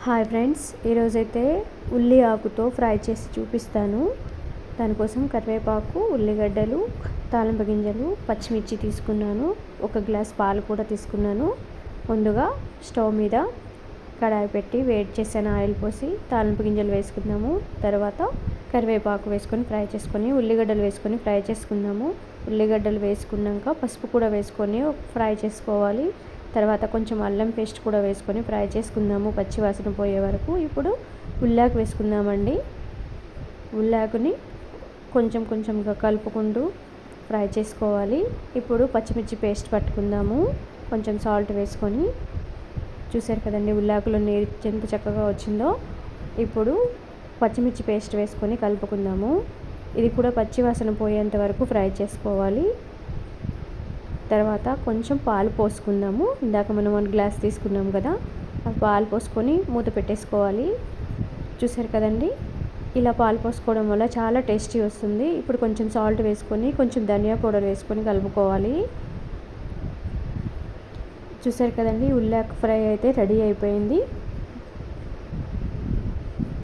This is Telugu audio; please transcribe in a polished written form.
హాయ్ ఫ్రెండ్స్, ఈరోజైతే ఉల్లి ఆకుతో ఫ్రై చేసి చూపిస్తాను. దానికోసం కరివేపాకు, ఉల్లిగడ్డలు, తాలింపు గింజలు, పచ్చిమిర్చి తీసుకున్నాను. ఒక గ్లాస్ పాలు కూడా తీసుకున్నాను. ముందుగా స్టవ్ మీద కడాయి పెట్టి వేడి చేసిన ఆయిల్ పోసి తాలింపు గింజలు వేసుకుందాము. తర్వాత కరివేపాకు వేసుకొని ఫ్రై చేసుకొని ఉల్లిగడ్డలు వేసుకొని ఫ్రై చేసుకుందాము. ఉల్లిగడ్డలు వేసుకున్నాక పసుపు కూడా వేసుకొని ఫ్రై చేసుకోవాలి. తర్వాత కొంచెం అల్లం పేస్ట్ కూడా వేసుకొని ఫ్రై చేసుకుందాము పచ్చి వాసన పోయే వరకు. ఇప్పుడు ఉల్లాకు వేసుకుందామండి. ఉల్లాకుని కొంచెం కొంచెంగా కలుపుకుంటూ ఫ్రై చేసుకోవాలి. ఇప్పుడు పచ్చిమిర్చి పేస్ట్ పట్టుకుందాము. కొంచెం సాల్ట్ వేసుకొని, చూసారు కదండి ఉల్లాకులో నీరు ఎంత చక్కగా వచ్చిందో. ఇప్పుడు పచ్చిమిర్చి పేస్ట్ వేసుకొని కలుపుకుందాము. ఇది కూడా పచ్చి వాసన పోయేంత వరకు ఫ్రై చేసుకోవాలి. తర్వాత కొంచెం పాలు పోసుకుందాము. ఇందాక మనం 1 గ్లాస్ తీసుకున్నాం కదా, ఆ పాలు పోసుకొని మూత పెట్టేసుకోవాలి. చూసారు కదండి, ఇలా పాలు పోసుకోవడం వల్ల చాలా టేస్టీ వస్తుంది. ఇప్పుడు కొంచెం సాల్ట్ వేసుకొని కొంచెం ధనియా పౌడర్ వేసుకొని కలుపుకోవాలి. చూసారు కదండి, ఉల్లాకు ఫ్రై అయితే రెడీ అయిపోయింది.